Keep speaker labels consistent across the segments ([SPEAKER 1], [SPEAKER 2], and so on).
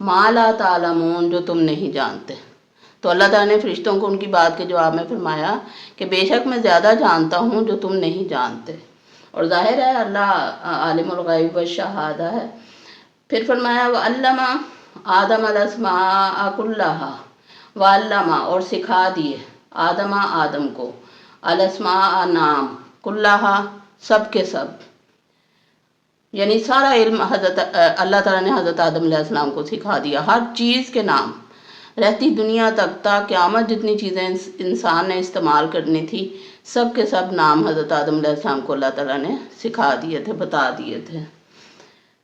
[SPEAKER 1] ما لا تعلمون جو تم نہیں جانتے۔ تو اللہ تعالیٰ نے فرشتوں کو ان کی بات کے جواب میں فرمایا کہ بے شک میں زیادہ جانتا ہوں جو تم نہیں جانتے، اور ظاہر ہے اللہ عالم الغیب والشہادہ ہے۔ پھر فرمایا وَعَلَّمَ آدم الاسماء کلھا، وعلمہ اور سکھا دیے آدم کو الاسماء نام کلھا سب کے سب، یعنی سارا علم حضرت اللہ تعالیٰ نے حضرت آدم علیہ السلام کو سکھا دیا، ہر چیز کے نام، رہتی دنیا تک تا قیامت جتنی چیزیں انسان نے استعمال کرنی تھی سب کے سب نام حضرت آدم علیہ السلام کو اللہ تعالیٰ نے سکھا دیے تھے، بتا دیے تھے۔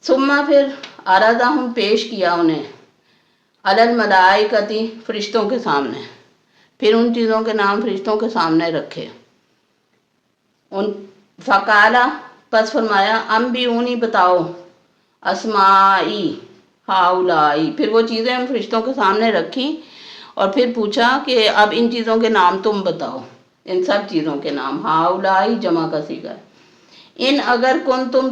[SPEAKER 1] ثم پھر عرضہم پیش کیا انہیں علی الملائکتی فرشتوں کے سامنے، پھر ان چیزوں کے نام فرشتوں کے سامنے رکھے۔ ان فقالا پس فرمایا انبئونی بتاؤ اسمائی ہاؤلائی، پھر وہ چیزیں ان فرشتوں کے سامنے رکھی اور پھر پوچھا کہ اب ان چیزوں کے نام تم بتاؤ، ان سب چیزوں کے نام، ہاؤلائی جمع کا صیغہ ہے۔ ان اگر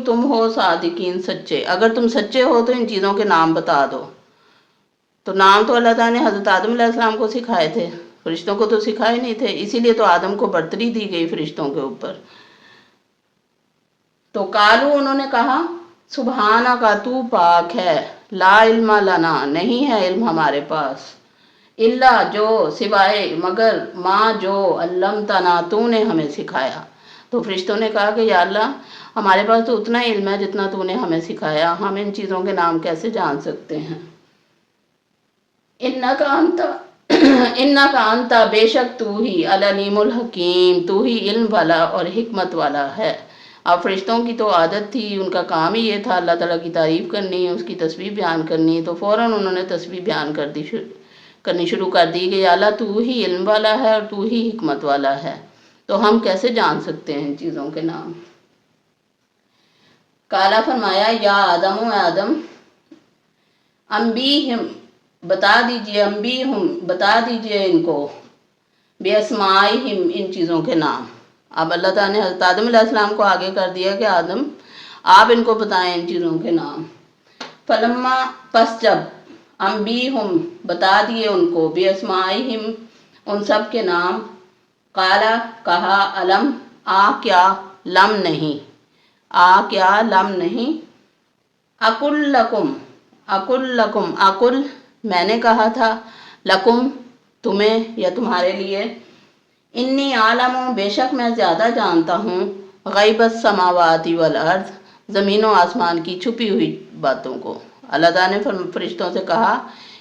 [SPEAKER 1] تم ہو صادقین سچے، اگر تم سچے ہو تو ان چیزوں کے نام بتا دو۔ تو نام تو اللہ تعالیٰ نے حضرت آدم علیہ السلام کو سکھائے تھے، فرشتوں کو تو سکھائے نہیں تھے، اسی لیے تو آدم کو برتری دی گئی فرشتوں کے اوپر۔ تو قالو انہوں نے کہا سبحانک تو پاک ہے، لا علم لنا نہیں ہے علم ہمارے پاس، الا جو سوائے مگر ما جو علمتنا تو نے ہمیں سکھایا۔ تو فرشتوں نے کہا کہ یا اللہ ہمارے پاس تو اتنا علم ہے جتنا تو نے ہمیں سکھایا، ہم ان چیزوں کے نام کیسے جان سکتے ہیں۔ انکا انت بے شک تو ہی العلیم الحکیم، تو ہی علم والا اور حکمت والا ہے۔ اب فرشتوں کی تو عادت تھی، ان کا کام ہی یہ تھا اللہ تعالیٰ کی تعریف کرنی، اس کی تسبیح بیان کرنی، تو فوراً انہوں نے تسبیح بیان کرنی شروع کر دی کہ یا اللہ تو ہی علم والا ہے اور تو ہی حکمت والا ہے، تو ہم کیسے جان سکتے ہیں ان چیزوں کے نام۔ کالا فرمایا یا آدم و آدم انبیہم بتا دیجئے ان کو بے اسمائہم ان چیزوں کے نام۔ اب اللہ تعالیٰ نے حضرت آدم علیہ السلام کو آگے کر دیا کہ آدم آپ ان کو بتائیں ان چیزوں کے نام۔ فلما پس جب انبیہم بتا دیے ان کو بے اسمائہم ان سب کے نام، قالا کہا علم کیا لم نہیں، کیا لم نہیں، اقل لکم اقل میں نے کہا تھا، لکم تمہیں یا تمہارے لیے، انی عالم بے شک میں زیادہ جانتا ہوں، غیب السماوات والارض زمین و آسمان کی چھپی ہوئی باتوں کو۔ اللہ تعالیٰ نے فرشتوں سے کہا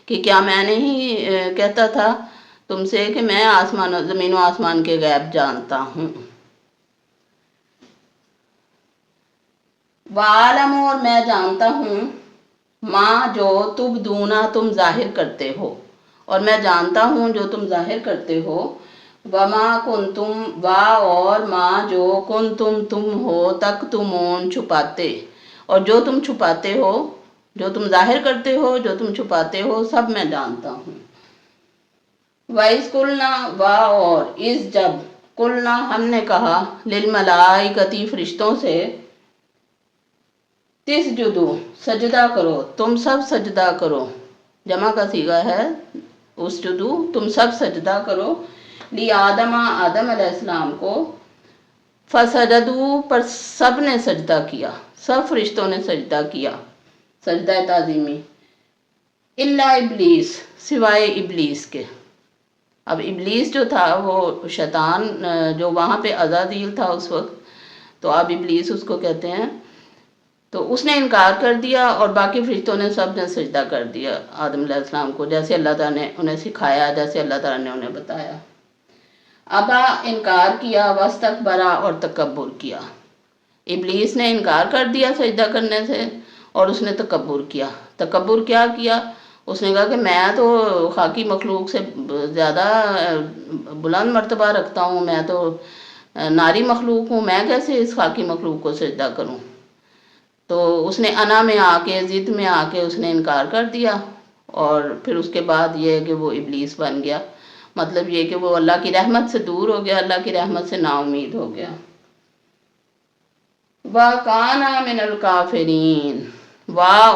[SPEAKER 1] کہ کیا میں نہیں کہتا تھا تم سے کہ میں زمین و آسمان کے غیب جانتا ہوں۔ وعالم اور میں جانتا ہوں ماں جو تبدونا تم ظاہر کرتے ہو، اور میں جانتا ہوں جو تم ظاہر کرتے ہو، وما کنتم اور ماں جو کنتم تم ہو تکتمون چھپاتے، اور جو تم چھپاتے ہو، جو تم ظاہر کرتے ہو، جو تم چھپاتے ہو، سب میں جانتا ہوں۔ وَإِذْ قُلْنَا اور اس جب قُلْنَا ہم نے کہا للملائکتی فرشتوں سے تسجدو سجدہ کرو، تم سب سجدہ کرو، جمع کا صیغہ ہے اسجدو تم سب سجدہ کرو، لی آدم علیہ السلام کو، فسجدو پر سب نے سجدہ کیا، سب فرشتوں نے سجدہ کیا، سجدہ تعظیمی، الا ابلیس سوائے ابلیس کے۔ اب ابلیس جو تھا وہ شیطان جو وہاں پہ عزازیل تھا اس وقت، تو اب ابلیس اس کو کہتے ہیں، تو اس نے انکار کر دیا اور باقی فرشتوں نے سب نے سجدہ کر دیا آدم علیہ السلام کو، جیسے اللہ تعالیٰ نے انہیں سکھایا، جیسے اللہ تعالیٰ نے انہیں بتایا۔ ابا انکار کیا، واستکبرا اور تکبر کیا۔ ابلیس نے انکار کر دیا سجدہ کرنے سے اور اس نے تکبر کیا۔ تکبر کیا کیا؟ اس نے کہا کہ میں تو خاکی مخلوق سے زیادہ بلند مرتبہ رکھتا ہوں، میں تو ناری مخلوق ہوں، میں کیسے اس خاکی مخلوق کو سجدہ کروں؟ تو اس نے انا میں آ کے، ضد میں آ کے اس نے انکار کر دیا، اور پھر اس کے بعد یہ ہے کہ وہ ابلیس بن گیا، مطلب یہ کہ وہ اللہ کی رحمت سے دور ہو گیا، اللہ کی رحمت سے نا امید ہو گیا۔ وَكَانَ مِنَ الْكَافِرِينَ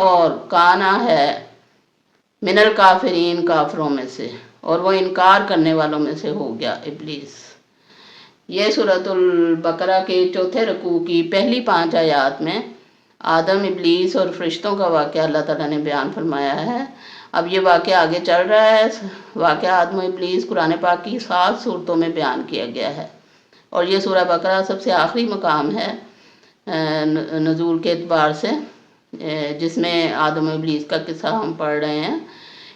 [SPEAKER 1] اور کانا ہے من الکافرین، کافروں میں سے، اور وہ انکار کرنے والوں میں سے ہو گیا ابلیس۔ یہ سورۃ البقرہ کے چوتھے رکوع کی پہلی 5 آیات میں آدم، ابلیس اور فرشتوں کا واقعہ اللہ تعالیٰ نے بیان فرمایا ہے۔ اب یہ واقعہ آگے چل رہا ہے۔ واقعہ آدم و ابلیس قرآن پاک کی 7 صورتوں میں بیان کیا گیا ہے، اور یہ سورہ بقرہ سب سے آخری مقام ہے نزول کے اعتبار سے، جس میں آدم و ابلیس کا قصہ ہم پڑھ رہے ہیں۔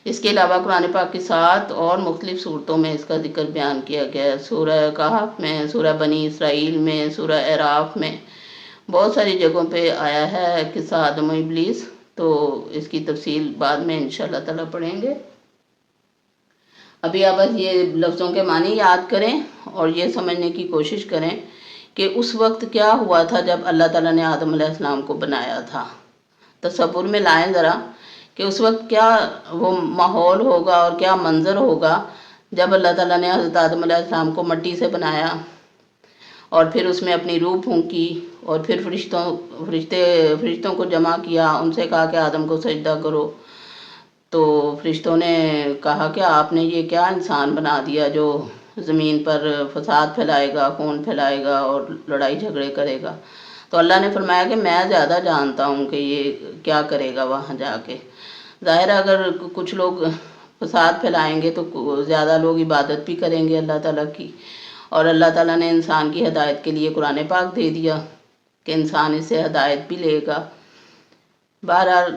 [SPEAKER 1] اس کے علاوہ قرآن پاک کی 7 اور مختلف صورتوں میں اس کا ذکر بیان کیا گیا ہے۔ سورہ کہف میں، سورہ بنی اسرائیل میں، سورہ اعراف میں، بہت ساری جگہوں پہ آیا ہے قصہ آدم و ابلیس، تو اس کی تفصیل بعد میں انشاءاللہ تعالیٰ پڑھیں گے۔ ابھی آپ بس یہ لفظوں کے معنی یاد کریں اور یہ سمجھنے کی کوشش کریں کہ اس وقت کیا ہوا تھا جب اللہ تعالیٰ نے آدم علیہ السلام کو بنایا تھا۔ تصور میں لائیں ذرا کہ اس وقت کیا وہ ماحول ہوگا اور کیا منظر ہوگا جب اللہ تعالیٰ نے حضرت آدم علیہ السلام کو مٹی سے بنایا اور پھر اس میں اپنی روح پھونکی، اور پھر فرشتوں کو جمع کیا، ان سے کہا کہ آدم کو سجدہ کرو۔ تو فرشتوں نے کہا کہ آپ نے یہ کیا انسان بنا دیا جو زمین پر فساد پھیلائے گا، خون پھیلائے گا اور لڑائی جھگڑے کرے گا۔ تو اللہ نے فرمایا کہ میں زیادہ جانتا ہوں کہ یہ کیا کرے گا وہاں جا کے۔ ظاہر ہے اگر کچھ لوگ فساد پھیلائیں گے تو زیادہ لوگ عبادت بھی کریں گے اللہ تعالیٰ کی، اور اللہ تعالیٰ نے انسان کی ہدایت کے لیے قرآن پاک دے دیا کہ انسان اس سے ہدایت بھی لے گا۔ بہرحال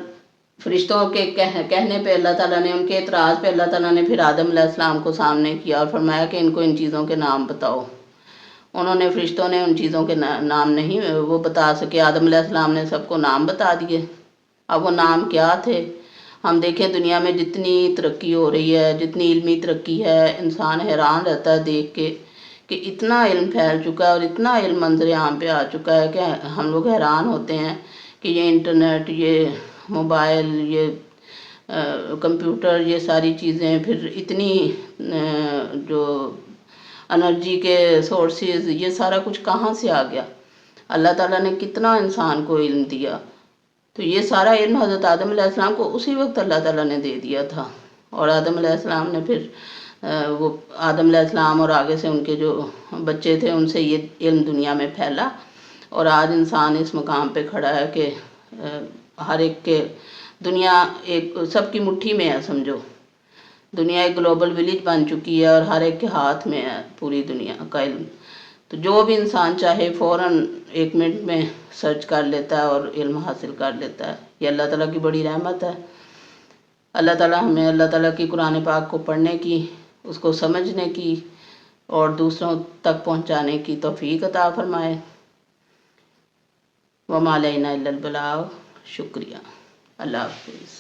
[SPEAKER 1] فرشتوں کے کہنے پہ اللہ تعالیٰ نے، ان کے اعتراض پہ اللہ تعالیٰ نے پھر آدم علیہ السلام کو سامنے کیا اور فرمایا کہ ان کو ان چیزوں کے نام بتاؤ۔ فرشتوں نے ان چیزوں کے نام نہیں وہ بتا سکے، آدم علیہ السلام نے سب کو نام بتا دیے۔ اب وہ نام کیا تھے؟ ہم دیکھیں دنیا میں جتنی ترقی ہو رہی ہے، جتنی علمی ترقی ہے، انسان حیران رہتا ہے دیکھ کے کہ اتنا علم پھیل چکا ہے اور اتنا علم منظر عام پہ آ چکا ہے کہ ہم لوگ حیران ہوتے ہیں کہ یہ انٹرنیٹ، یہ موبائل، یہ کمپیوٹر، یہ ساری چیزیں، پھر اتنی جو انرجی کے سورسز، یہ سارا کچھ کہاں سے آ گیا؟ اللہ تعالیٰ نے کتنا انسان کو علم دیا۔ تو یہ سارا علم حضرت آدم علیہ السلام کو اسی وقت اللہ تعالیٰ نے دے دیا تھا، اور آدم علیہ السلام نے پھر وہ آدم علیہ السلام اور آگے سے ان کے جو بچے تھے ان سے یہ علم دنیا میں پھیلا، اور آج انسان اس مقام پہ کھڑا ہے کہ ہر ایک کے دنیا ایک سب کی مٹھی میں ہے، سمجھو دنیا ایک گلوبل ولیج بن چکی ہے اور ہر ایک کے ہاتھ میں ہے پوری دنیا کا علم۔ تو جو بھی انسان چاہے فوراً 1 منٹ میں سرچ کر لیتا ہے اور علم حاصل کر لیتا ہے۔ یہ اللہ تعالیٰ کی بڑی رحمت ہے۔ اللہ تعالیٰ ہمیں اللہ تعالیٰ کی قرآن پاک کو پڑھنے کی، اس کو سمجھنے کی اور دوسروں تک پہنچانے کی توفیق عطا فرمائے۔ وما علینا الا البلاغ۔ شکریہ۔ اللہ حافظ۔